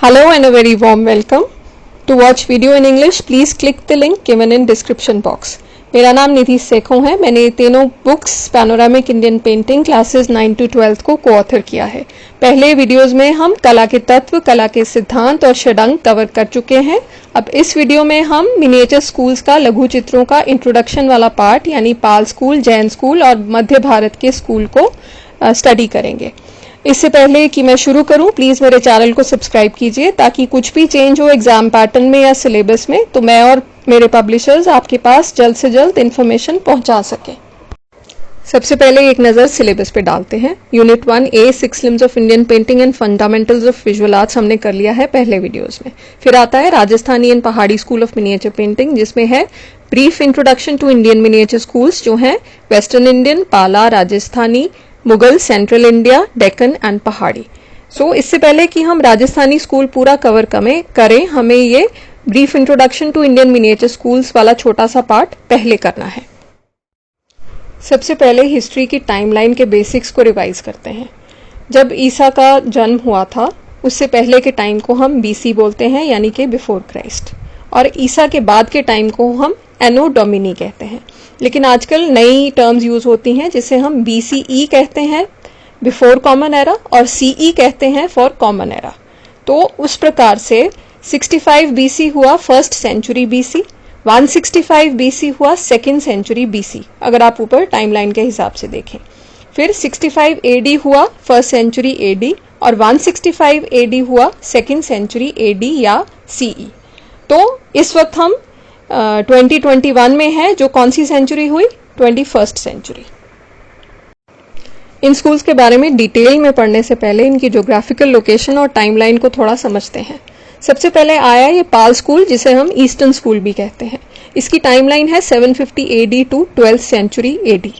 Hello and a very warm welcome. To watch video in English, please click the link given in description box. मेरा नाम निधि सेखों है। मैंने तीनों books panoramic Indian painting classes 9 to 12 को कोऑथर किया है। पहले वीडियोस में हम कला के तत्व, कला के सिद्धांत और षडंग कवर कर चुके हैं। अब इस वीडियो में हम मिनिएचर स्कूल्स का, लघु चित्रों का इंट्रोडक्शन वाला पार्ट यानी पाल स्कूल, जैन स्कूल और मध्य भारत के स्कूल को स्टडी करेंगे। इससे पहले कि मैं शुरू करूं, प्लीज मेरे चैनल को सब्सक्राइब कीजिए ताकि कुछ भी चेंज हो एग्जाम पैटर्न में या सिलेबस में तो मैं और मेरे पब्लिशर्स आपके पास जल्द से जल्द इन्फॉर्मेशन पहुंचा सके। सबसे पहले एक नज़र सिलेबस पे डालते हैं। Unit 1A 6 limbs of Indian painting and fundamentals of visual arts हमने कर लिया है पहले वीडियोस में। फिर आता है Rajasthani and Pahari school of miniature painting, जिसमें है brief introduction to Indian miniature schools, जो हैं western Indian, Pala, Rajasthani, Mughal, central India, Deccan and Pahari. So इससे पहले कि हम राजस्थानी स्कूल पूरा कवर करें, हमें ये brief introduction to Indian miniature schools वाला छोटा सा पार्ट पहले करना है। सबसे पहले हिस्ट्री की टाइमलाइन के बेसिक्स को रिवाइज करते हैं। जब ईसा का जन्म हुआ था उससे पहले के टाइम को हम BC बोलते हैं, यानी कि बिफोर क्राइस्ट, और ईसा के बाद के टाइम को हम एनो डोमिनी कहते हैं। लेकिन आजकल नई टर्म्स यूज होती हैं जिसे हम BCE कहते हैं, बिफोर कॉमन एरा, और CE कहते हैं फॉर कॉमन एरा। तो उस प्रकार से 65 BC हुआ फर्स्ट सेंचुरी BC, 165 BC हुआ सेकेंड सेंचुरी BC, अगर आप ऊपर टाइमलाइन के हिसाब से देखें। फिर 65 AD हुआ फर्स्ट सेंचुरी AD, और 165 AD हुआ सेकेंड सेंचुरी AD या CE। तो इस वक्त हम 2021 में है, जो कौन सी सेंचुरी हुई? 21st century. इन स्कूल्स के बारे में डिटेल में पढ़ने से पहले इनकी ज्योग्राफिकल लोकेशन और टाइमलाइन को थोड़ा समझते हैं। सबसे पहले आया ये पाल स्कूल, जिसे हम ईस्टर्न स्कूल भी कहते हैं। इसकी टाइमलाइन है 750 AD to 12th century AD,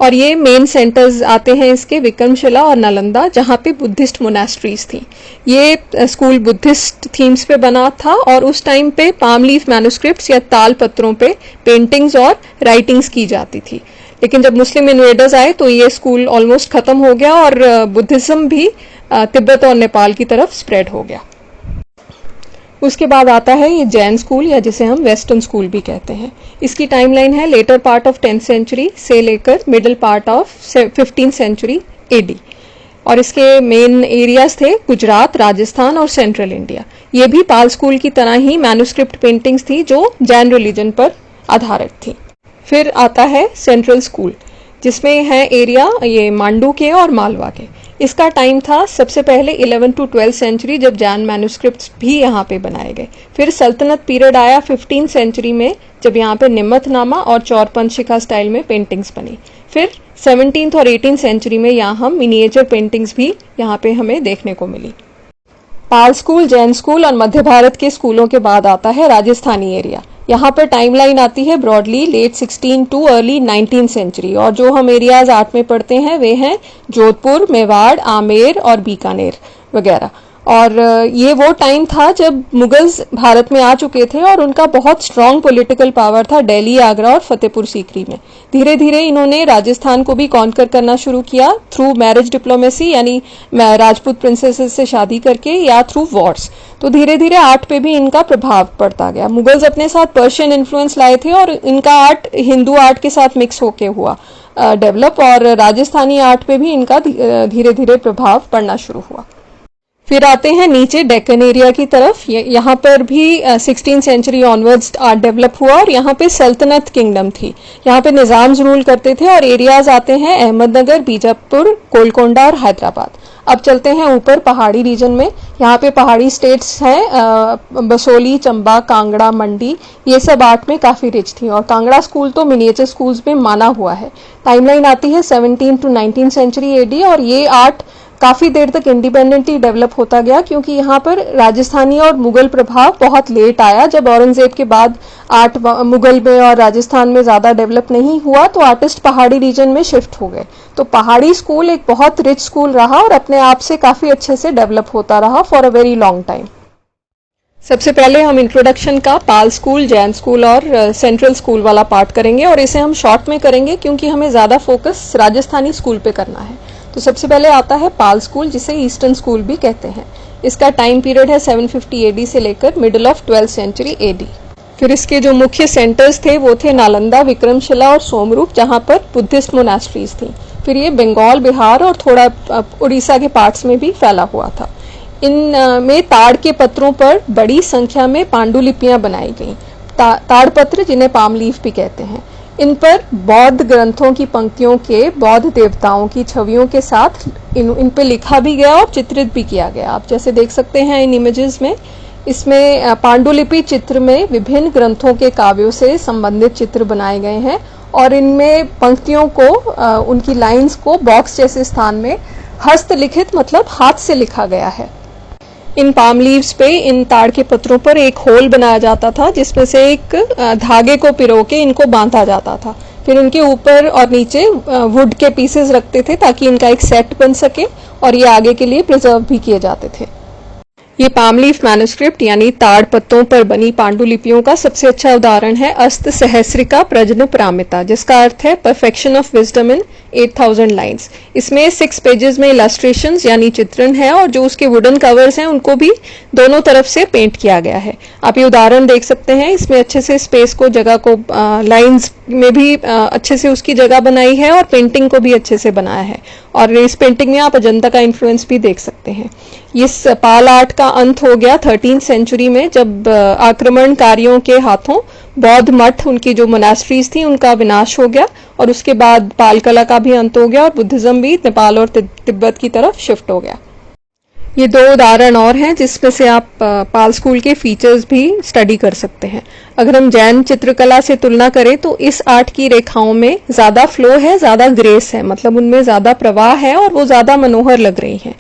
और ये मेन सेंटर्स आते हैं इसके विक्रमशिला और नालंदा, जहाँ पे बुद्धिस्ट मोनास्ट्रीज थी। ये स्कूल बुद्धिस्ट थीम्स पे बना था और उस टाइम पे पाम लीफ मैन्युस्क्रिप्ट्स या ताल पत्रों पे पेंटिंग्स और राइटिंग्स की जाती थी। लेकिन जब मुस्लिम इन्वेडर्स आए तो ये स्कूल ऑलमोस्ट खत्म हो गया और बुद्धिज्म भी तिब्बत और नेपाल की तरफ स्प्रेड हो गया। उसके बाद आता है ये जैन स्कूल, या जिसे हम वेस्टर्न स्कूल भी कहते हैं। इसकी टाइमलाइन है letter part of 10th century से लेकर middle part of 15th century AD, और इसके मेन एरियाज थे गुजरात, राजस्थान और सेंट्रल इंडिया। ये भी पाल स्कूल की तरह ही मैन्युस्क्रिप्ट पेंटिंग्स थी जो जैन रिलीजन पर आधारित थी। फिर आता है सेंट्रल स्कूल, जिसमें है एरिया ये मांडू के और मालवा के। इसका टाइम था सबसे पहले 11 to 12th सेंचुरी, जब जैन मैन्युस्क्रिप्ट्स भी यहाँ पे बनाए गए। फिर सल्तनत पीरियड आया 15th सेंचुरी में, जब यहाँ पे निम्मतनामा और चौरपंच शिखा स्टाइल में पेंटिंग्स बनी। फिर 17th और 18th सेंचुरी में यहाँ हम मिनिएचर पेंटिंग्स भी यहाँ पे हमें देखने को मिली। पाल स्कूल, जैन स्कूल और मध्य भारत के स्कूलों के बाद आता है राजस्थानी एरिया। यहाँ पर टाइमलाइन आती है broadly late 16 to early 19th century, और जो हम एरियाज आर्ट में पढ़ते हैं वे हैं जोधपुर, मेवाड़, आमेर और बीकानेर वगैरह। और ये वो टाइम था जब मुगल्स भारत में आ चुके थे और उनका बहुत स्ट्रांग पॉलिटिकल पावर था दिल्ली, आगरा और फतेहपुर सीकरी में। धीरे धीरे इन्होंने राजस्थान को भी कॉन्कर करना शुरू किया थ्रू मैरिज डिप्लोमेसी, यानी राजपूत प्रिंसेसेस से शादी करके, या थ्रू वॉर्स। तो धीरे धीरे आर्ट पे भी इनका प्रभाव पड़ता गया। मुगल्स अपने साथ पर्शियन इन्फ्लुएंस लाए थे और इनका आर्ट हिंदू आर्ट के साथ मिक्स होके हुआ डेवलप, और राजस्थानी आर्ट पे भी इनका धीरे धीरे प्रभाव पड़ना शुरू हुआ। फिर आते हैं नीचे डेक्कन एरिया की तरफ। यहाँ पर भी 16th century onwards art develop हुआ, और यहाँ पे सल्तनत किंगडम थी। यहाँ पे निजाम्स रूल करते थे, और एरियाज आते हैं अहमदनगर, बीजापुर, गोलकोंडा और हैदराबाद। अब चलते हैं ऊपर पहाड़ी रीजन में। यहाँ पे पहाड़ी स्टेट्स हैं बसोली, चंबा, कांगड़ा, मंडी, ये सब आर्ट में काफी रिच थी, और कांगड़ा स्कूल तो मिनिएचर स्कूल्स में माना हुआ है। टाइमलाइन आती है 17th to 19th century AD, और ये आर्ट काफी देर तक इंडिपेंडेंटली डेवलप होता गया, क्योंकि यहाँ पर राजस्थानी और मुगल प्रभाव बहुत लेट आया। जब औरंगजेब के बाद आर्ट मुगल में और राजस्थान में ज्यादा डेवलप नहीं हुआ तो आर्टिस्ट पहाड़ी रीजन में शिफ्ट हो गए। तो पहाड़ी स्कूल एक बहुत रिच स्कूल रहा और अपने आप से काफी अच्छे से डेवलप होता रहा for a very long time. सबसे पहले हम इंट्रोडक्शन का पाल स्कूल, जैन स्कूल और सेंट्रल स्कूल वाला पार्ट करेंगे, और इसे हम शॉर्ट में करेंगे क्योंकि हमें ज्यादा फोकस राजस्थानी स्कूल पे करना है। तो सबसे पहले आता है पाल स्कूल, जिसे ईस्टर्न स्कूल भी कहते हैं। इसका टाइम पीरियड है 750 एडी से लेकर middle of 12th century AD. फिर इसके जो मुख्य सेंटर्स थे वो थे नालंदा, विक्रमशिला और सोमरूप, जहां पर बुद्धिस्ट मोनास्ट्रीज थी। फिर ये बंगाल, बिहार और थोड़ा उड़ीसा के पार्ट्स में भी फैला हुआ था। इन में ताड़ के पत्रों पर बड़ी संख्या में पांडुलिपियां बनाई गई। ताड़पत्र, जिन्हें पाम लीफ भी कहते हैं, इन पर बौद्ध ग्रंथों की पंक्तियों के बौद्ध देवताओं की छवियों के साथ इन पे लिखा भी गया और चित्रित भी किया गया। आप जैसे देख सकते हैं इन इमेजेस में, इसमें पांडुलिपि चित्र में विभिन्न ग्रंथों के काव्यों से संबंधित चित्र बनाए गए हैं और इनमें पंक्तियों को, उनकी लाइंस को बॉक्स जैसे स्थान में हस्तलिखित मतलब हाथ से लिखा गया है। इन पाम लीव्स पे, इन ताड़ के पत्रों पर एक होल बनाया जाता था जिसमें से एक धागे को पिरो के इनको बांधा जाता था। फिर इनके ऊपर और नीचे वुड के पीसेस रखते थे ताकि इनका एक सेट बन सके और ये आगे के लिए प्रिजर्व भी किए जाते थे। ये पाम लीफ मैन्युस्क्रिप्ट यानी ताड़ पत्तों पर बनी पांडुलिपियों का सबसे अच्छा उदाहरण है अस्त सहस्रिका प्रजन प्रामिता, जिसका अर्थ है perfection of wisdom in 8000 lines. इसमें 6 पेजेस में इलस्ट्रेशंस यानी चित्रण है और जो उसके वुडन कवर्स हैं उनको भी दोनों तरफ से पेंट किया गया है। आप ये उदाहरण देख सकते हैं, इसमें अच्छे से स्पेस को, जगह को, लाइन्स में भी अच्छे से उसकी जगह बनाई है और पेंटिंग को भी अच्छे से बनाया है। और इस पेंटिंग में आप अजंता का इन्फ्लुएंस भी देख सकते हैं। इस पाल आर्ट का अंत हो गया 13th सेंचुरी में, जब आक्रमणकारियों के हाथों बौद्ध मठ, उनकी जो मोनास्ट्रीज थी, उनका विनाश हो गया और उसके बाद पाल कला का भी अंत हो गया और बुद्धिज्म भी नेपाल और तिब्बत की तरफ शिफ्ट हो गया। ये 2 उदाहरण और हैं जिसमें से आप पाल स्कूल के फीचर्स भी स्टडी कर सकते हैं। अगर हम जैन चित्रकला से तुलना करें तो इस आर्ट की रेखाओं में ज्यादा फ्लो है, ज्यादा ग्रेस है, मतलब उनमें ज्यादा प्रवाह है और वो ज्यादा मनोहर लग रही हैं।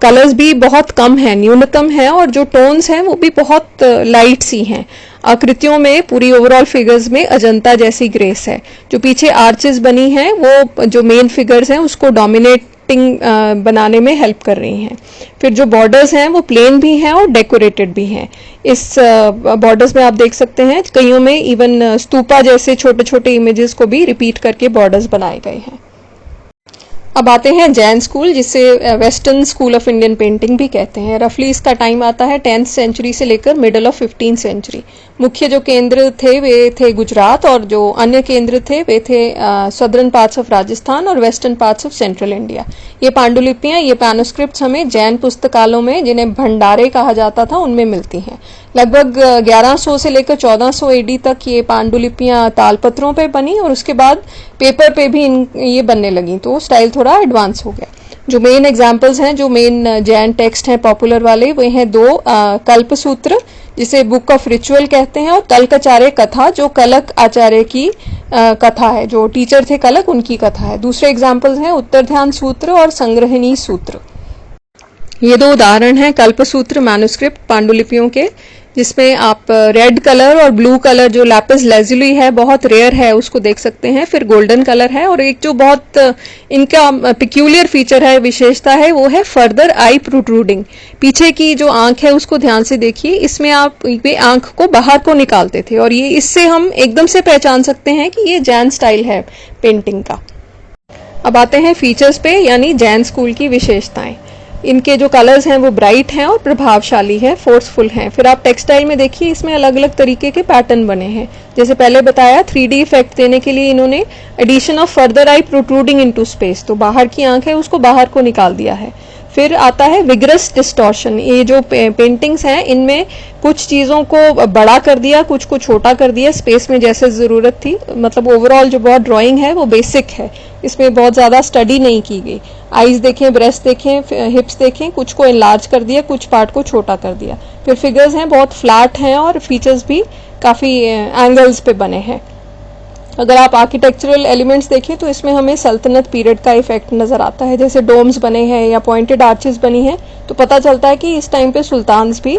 कलर्स भी बहुत कम है, न्यूनतम है और जो टोन्स हैं वो भी बहुत लाइट सी हैं। आकृतियों में, पूरी ओवरऑल फिगर्स में अजंता जैसी ग्रेस है। जो पीछे आर्चेस बनी हैं वो जो मेन फिगर्स हैं उसको डोमिनेटिंग बनाने में हेल्प कर रही हैं। फिर जो बॉर्डर्स हैं वो प्लेन भी हैं और डेकोरेटेड भी हैं। इस बॉर्डर्स में आप देख सकते हैं कईयों में इवन स्तूपा जैसे छोटे छोटे इमेजेस को भी रिपीट करके बॉर्डर्स बनाए गए हैं। अब आते हैं जैन स्कूल, जिसे western school of Indian painting भी कहते हैं। रफली इसका टाइम आता है 10th सेंचुरी से लेकर मिडल ऑफ 15th सेंचुरी। मुख्य जो केंद्र थे वे थे गुजरात और जो अन्य केंद्र थे वे थे सदर्न पार्ट्स ऑफ राजस्थान और western parts of central India. ये पांडुलिपियां, ये मैन्युस्क्रिप्ट्स हमें जैन पुस्तकालयों में, जिन्हें भंडारे कहा जाता था, उनमें मिलती हैं। लगभग 1100 से लेकर 1400 एडी तक ये पांडुलिपियां तालपत्रों पे बनी और उसके बाद पेपर पे भी ये बनने लगी, तो स्टाइल थोड़ा एडवांस हो गया। जो मेन एग्जांपल्स हैं, जो मेन जैन टेक्स्ट हैं पॉपुलर वाले, वे हैं 2 कल्पसूत्र, जिसे बुक ऑफ रिचुअल कहते हैं, और कल्काचार्य कथा, जो कलक आचार्य की कथा है, जो टीचर थे कलक, उनकी कथा है। दूसरे एग्जाम्पल्स हैं उत्तर ध्यान सूत्र और संग्रहणी सूत्र। ये 2 उदाहरण हैं कल्पसूत्र मैन्युस्क्रिप्ट पांडुलिपियों के, जिसमें आप रेड कलर और ब्लू कलर, जो लैपिस लेजुली है, बहुत रेयर है, उसको देख सकते हैं। फिर गोल्डन कलर है और एक जो बहुत इनका पिक्यूलियर फीचर है, विशेषता है, वो है फर्दर आई प्रोट्रूडिंग। पीछे की जो आंख है उसको ध्यान से देखिए, इसमें आप वे आंख को बाहर को निकालते थे और ये इससे हम एकदम से पहचान सकते हैं कि ये जैन स्टाइल है पेंटिंग का। अब आते हैं फीचर्स पे, यानी जैन स्कूल की विशेषताएं। इनके जो कलर्स हैं वो ब्राइट हैं और प्रभावशाली है, फोर्सफुल हैं। फिर आप टेक्सटाइल में देखिए, इसमें अलग अलग तरीके के पैटर्न बने हैं। जैसे पहले बताया, 3D इफेक्ट देने के लिए इन्होंने addition of further eye protruding into space, तो बाहर की आंख है उसको बाहर को निकाल दिया है। फिर आता है विग्रस डिस्टॉर्शन। ये जो पेंटिंग्स हैं इनमें कुछ चीज़ों को बड़ा कर दिया, कुछ को छोटा कर दिया, स्पेस में जैसे ज़रूरत थी। मतलब ओवरऑल जो बहुत ड्राइंग है वो बेसिक है, इसमें बहुत ज़्यादा स्टडी नहीं की गई। आईज देखें, ब्रेस्ट देखें, हिप्स देखें, कुछ को इनलार्ज कर दिया, कुछ पार्ट को छोटा कर दिया। फिर फिगर्स हैं बहुत फ्लैट हैं और फीचर्स भी काफ़ी एंगल्स पे बने हैं। अगर आप आर्किटेक्चरल एलिमेंट्स देखें तो इसमें हमें सल्तनत पीरियड का इफेक्ट नजर आता है। जैसे डोम्स बने हैं या पॉइंटेड आर्चेस बनी हैं, तो पता चलता है कि इस टाइम पे सुल्तान्स भी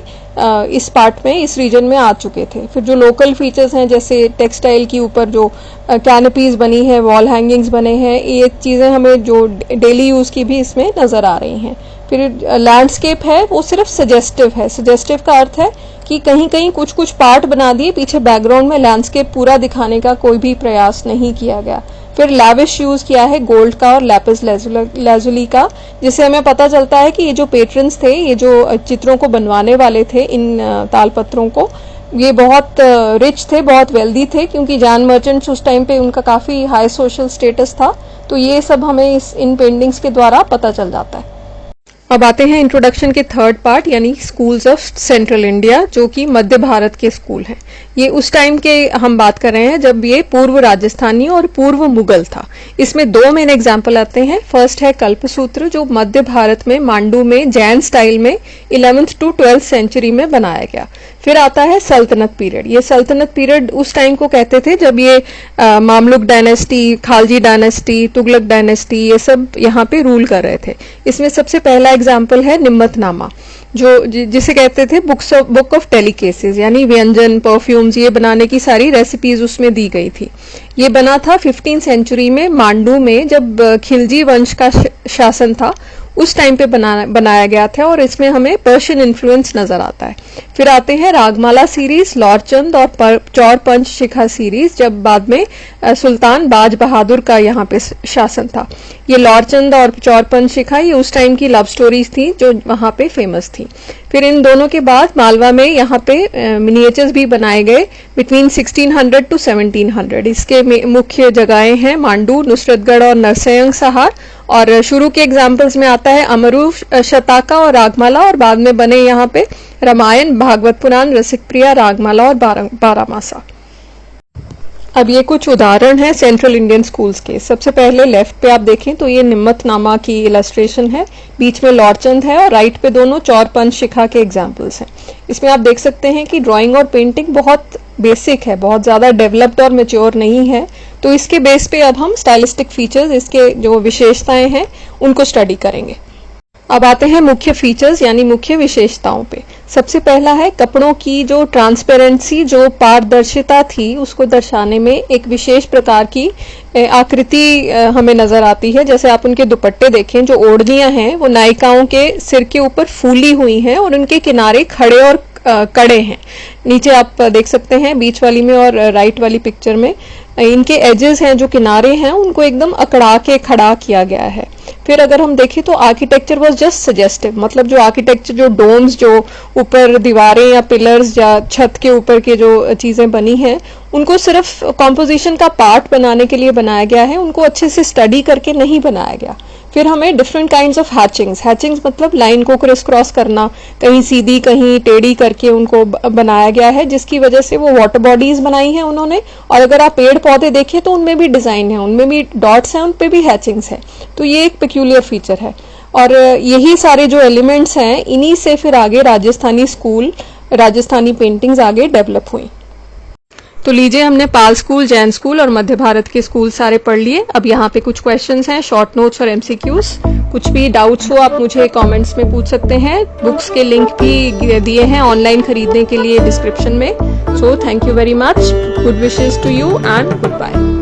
इस पार्ट में, इस रीजन में आ चुके थे। फिर जो लोकल फीचर्स हैं, जैसे टेक्सटाइल के ऊपर जो कैनपीज बनी है, वॉल हैंगिंग्स बने हैं, ये चीज़ें हमें जो डेली यूज़ की भी इसमें नज़र आ रही हैं। फिर लैंडस्केप है वो सिर्फ सजेस्टिव है। सजेस्टिव का अर्थ है कि कहीं कहीं कुछ कुछ पार्ट बना दिए, पीछे बैकग्राउंड में लैंडस्केप पूरा दिखाने का कोई भी प्रयास नहीं किया गया। फिर लैविश यूज किया है गोल्ड का और लैपिस लाजुली का, जिससे हमें पता चलता है कि ये जो पेट्रन्स थे, ये जो चित्रों को बनवाने वाले थे इन तालपत्रों को, ये बहुत रिच थे, बहुत वेल्दी थे, क्योंकि जैन मर्चेंट्स उस टाइम पे उनका काफी हाई सोशल स्टेटस था। तो ये सब हमें इन पेंटिंग्स के द्वारा पता चल जाता है। अब आते हैं इंट्रोडक्शन के थर्ड पार्ट, यानी स्कूल्स ऑफ सेंट्रल इंडिया, जो कि मध्य भारत के स्कूल हैं। ये उस टाइम के हम बात कर रहे हैं जब ये पूर्व राजस्थानी और पूर्व मुगल था। इसमें दो मेन एग्जाम्पल आते हैं। फर्स्ट है कल्पसूत्र, जो मध्य भारत में मांडू में जैन स्टाइल में 11th to 12th सेंचुरी में बनाया गया। फिर आता है सल्तनत पीरियड। ये सल्तनत पीरियड उस टाइम को कहते थे जब ये Mamluk dynasty, Khalji dynasty, Tughlaq dynasty, ये सब यहाँ पे रूल कर रहे थे। इसमें सबसे पहला एग्जाम्पल है निम्मतनामा, जो जिसे कहते थे बुक ऑफ डेलिकेसीज, यानी व्यंजन, परफ्यूम्स, ये बनाने की सारी रेसिपीज उसमें दी गई थी। ये बना था 15th सेंचुरी में मांडू में, जब खिलजी वंश का शासन था उस टाइम पे बनाया गया था, और इसमें हमें पर्शियन इन्फ्लुएंस नजर आता है। फिर आते हैं रागमाला सीरीज, लॉरचंद और चौर पंच शिखा सीरीज, जब बाद में सुल्तान बाज बहादुर का यहाँ पे शासन था। ये लॉरचंद और चौर पंच शिखा ये उस टाइम की लव स्टोरीज थी जो वहां पे फेमस थी। फिर इन दोनों के बाद मालवा में यहाँ पे मिनिएचर्स भी बनाए गए बिटवीन 1600 to 1700। इसके मुख्य जगहें हैं मांडू, नुसरतगढ़ और नरसंग सहार। और शुरू के एग्जाम्पल्स में आता है अमरू, शताका और रागमाला, और बाद में बने यहाँ पे रामायण, भागवत पुराण, रसिक प्रिया, रागमाला और बारामासा। अब ये कुछ उदाहरण हैं सेंट्रल इंडियन स्कूल्स के। सबसे पहले लेफ्ट पे आप देखें तो ये निम्मतनामा की इलस्ट्रेशन है, बीच में लॉरचंद है और राइट पे दोनों चौर पंच शिखा के एग्जाम्पल्स हैं। इसमें आप देख सकते हैं कि ड्राइंग और पेंटिंग बहुत बेसिक है, बहुत ज्यादा डेवलप्ड और मेच्योर नहीं है। तो इसके बेस पे अब हम स्टाइलिस्टिक फीचर्स, इसके जो विशेषताएं हैं उनको स्टडी करेंगे। अब आते हैं मुख्य फीचर्स यानी मुख्य विशेषताओं पे। सबसे पहला है कपड़ों की जो ट्रांसपेरेंसी, जो पारदर्शिता थी, उसको दर्शाने में एक विशेष प्रकार की आकृति हमें नजर आती है। जैसे आप उनके दुपट्टे देखें, जो ओढ़नियां हैं वो नायिकाओं के सिर के ऊपर फूली हुई हैं और उनके किनारे खड़े और कड़े हैं। नीचे आप देख सकते हैं बीच वाली में और राइट वाली पिक्चर में इनके एजेस हैं, जो किनारे हैं उनको एकदम अकड़ा के खड़ा किया गया है। फिर अगर हम देखें तो आर्किटेक्चर वाज जस्ट सजेस्टिव, मतलब जो आर्किटेक्चर, जो डोम्स, जो ऊपर दीवारें या पिलर्स या छत के ऊपर के जो चीजें बनी हैं, उनको सिर्फ कॉम्पोजिशन का पार्ट बनाने के लिए बनाया गया है, उनको अच्छे से स्टडी करके नहीं बनाया गया। फिर हमें डिफरेंट काइंड्स ऑफ हैचिंग्स मतलब लाइन को क्रिस क्रॉस करना, कहीं सीधी कहीं टेढ़ी करके उनको बनाया गया है, जिसकी वजह से वो वाटर बॉडीज बनाई हैं उन्होंने। और अगर आप पेड़ पौधे देखें तो उनमें भी डिजाइन है, उनमें भी डॉट्स हैं, उन पे भी हैचिंग्स है। तो ये एक पेक्यूलियर फीचर है। और यही सारे जो एलिमेंट्स हैं, इन्हीं से फिर आगे राजस्थानी स्कूल, राजस्थानी पेंटिंग्स आगे डेवलप हुई। तो लीजिए, हमने पाल स्कूल, जैन स्कूल और मध्य भारत के स्कूल सारे पढ़ लिए। अब यहाँ पे कुछ क्वेश्चंस हैं, शॉर्ट नोट्स और एमसीक्यूज। कुछ भी डाउट्स हो आप मुझे कमेंट्स में पूछ सकते हैं। बुक्स के लिंक भी दिए हैं ऑनलाइन खरीदने के लिए डिस्क्रिप्शन में। So thank you very much, good wishes to you and good bye.